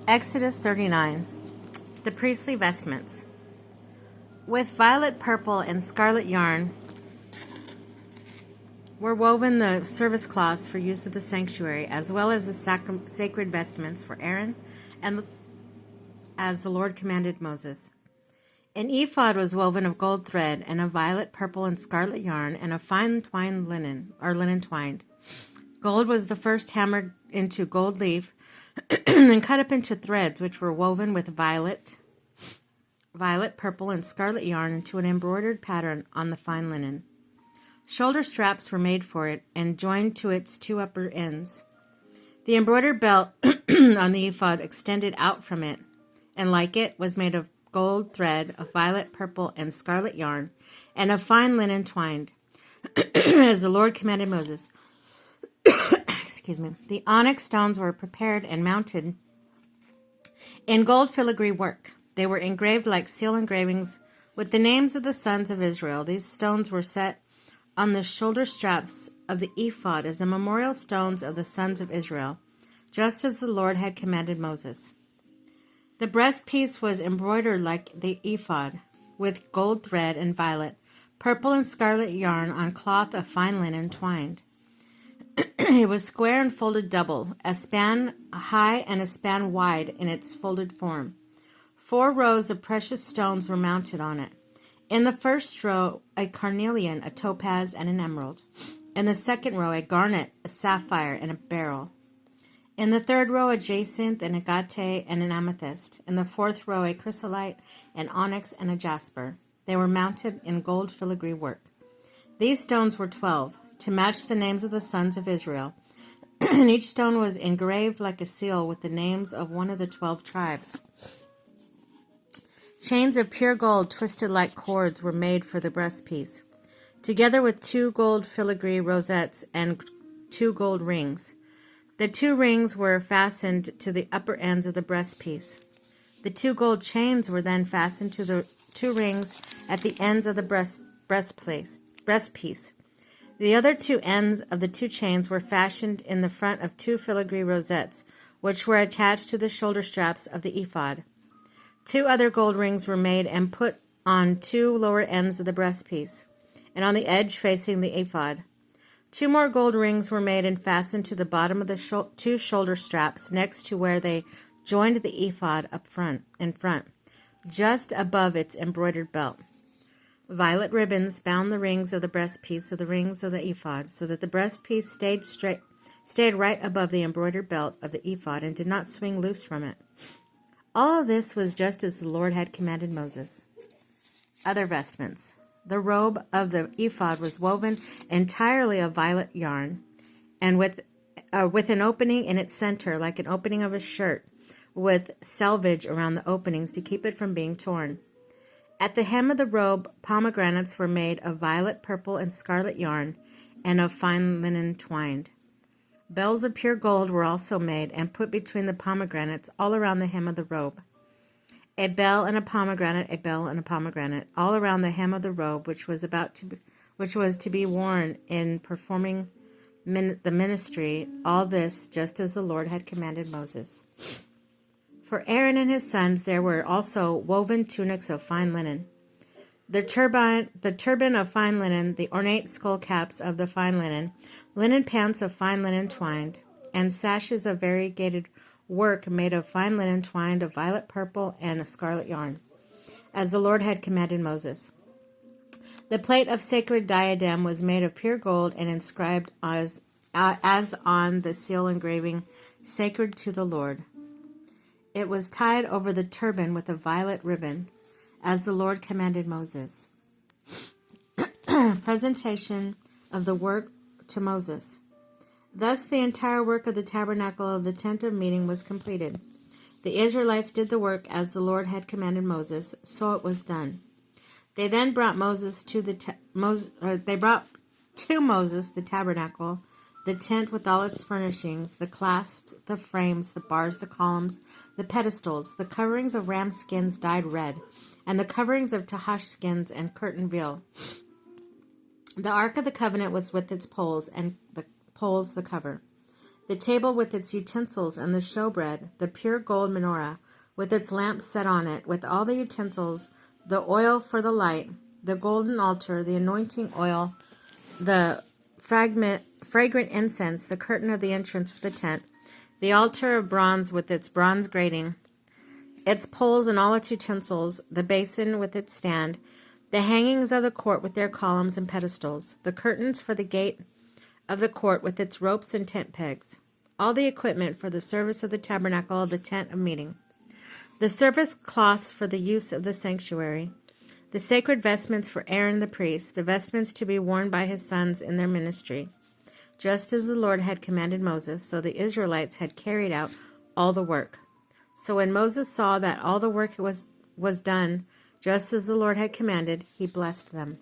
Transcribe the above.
Exodus 39. The priestly vestments. With violet, purple, and scarlet yarn were woven the service cloths for use of the sanctuary, as well as the sacred vestments for Aaron, and as the Lord commanded Moses. An ephod was woven of gold thread and of violet, purple, and scarlet yarn, and of fine twined linen, or linen twined. Gold was the first hammered into gold leaf, and cut up into threads, which were woven with violet, purple, and scarlet yarn into an embroidered pattern on the fine linen. Shoulder straps were made for it and joined to its two upper ends. The embroidered belt on the ephod extended out from it, and like it was made of gold thread, of violet, purple, and scarlet yarn, and of fine linen twined, as the Lord commanded Moses. Excuse me. The onyx stones were prepared and mounted in gold filigree work. They were engraved like seal engravings with the names of the sons of Israel. These stones were set on the shoulder straps of the ephod as the memorial stones of the sons of Israel, just as the Lord had commanded Moses. The breastpiece was embroidered like the ephod, with gold thread and violet, purple, and scarlet yarn on cloth of fine linen twined. It was square and folded double, a span high and a span wide in its folded form. 4 rows of precious stones were mounted on it. In the first row, a carnelian, a topaz, and an emerald. In the second row, a garnet, a sapphire, and a beryl. In the third row, a jacinth, an agate, and an amethyst. In the fourth row, a chrysolite, an onyx, and a jasper. They were mounted in gold filigree work. These stones were 12, to match the names of the sons of Israel, and each stone was engraved like a seal with the names of one of the 12 tribes. Chains of pure gold twisted like cords were made for the breastpiece, together with 2 gold filigree rosettes and 2 gold rings. The 2 rings were fastened to the upper ends of the breastpiece. The 2 gold chains were then fastened to the 2 rings at the ends of the breastpiece. The other 2 ends of the 2 chains were fashioned in the front of 2 filigree rosettes, which were attached to the shoulder straps of the ephod. 2 other gold rings were made and put on 2 lower ends of the breastpiece, and on the edge facing the ephod. 2 more gold rings were made and fastened to the bottom of the 2 shoulder straps next to where they joined the ephod in front, just above its embroidered belt. Violet ribbons bound the rings of the breastpiece of the rings of the ephod, so that the breastpiece stayed right above the embroidered belt of the ephod and did not swing loose from it. All of this was just as the Lord had commanded Moses. Other vestments. The robe of the ephod was woven entirely of violet yarn, and with an opening in its center, like an opening of a shirt, with selvage around the openings to keep it from being torn. At the hem of the robe, pomegranates were made of violet, purple, and scarlet yarn, and of fine linen twined. Bells of pure gold were also made and put between the pomegranates all around the hem of the robe. A bell and a pomegranate, a bell and a pomegranate, all around the hem of the robe, which was to be worn in performing the ministry. All this, just as the Lord had commanded Moses. For Aaron and his sons there were also woven tunics of fine linen. The turban of fine linen, the ornate skull caps of the fine linen pants of fine linen twined, and sashes of variegated work made of fine linen twined of violet, purple, and scarlet yarn, as the Lord had commanded Moses. The plate of sacred diadem was made of pure gold and inscribed as on the seal engraving, "Sacred to the Lord." It was tied over the turban with a violet ribbon, as the Lord commanded Moses. Presentation of the work to Moses. Thus the entire work of the tabernacle of the tent of meeting was completed. The Israelites did the work as the Lord had commanded Moses, so it was done. They then brought to Moses the tabernacle, the tent with all its furnishings, the clasps, the frames, the bars, the columns, the pedestals, the coverings of ram skins dyed red, and the coverings of tahash skins and curtain veil. The Ark of the Covenant was with its poles, and the poles the cover. the table with its utensils and the showbread, the pure gold menorah, with its lamps set on it, with all the utensils, the oil for the light, the golden altar, the anointing oil, the fragrant incense, the curtain of the entrance for the tent, the altar of bronze with its bronze grating, its poles and all its utensils, the basin with its stand, the hangings of the court with their columns and pedestals, the curtains for the gate of the court with its ropes and tent pegs, all the equipment for the service of the tabernacle of the tent of meeting, the service cloths for the use of the sanctuary, the sacred vestments for Aaron the priest, the vestments to be worn by his sons in their ministry, just as the Lord had commanded Moses, so the Israelites had carried out all the work. So when Moses saw that all the work was done, just as the Lord had commanded, he blessed them.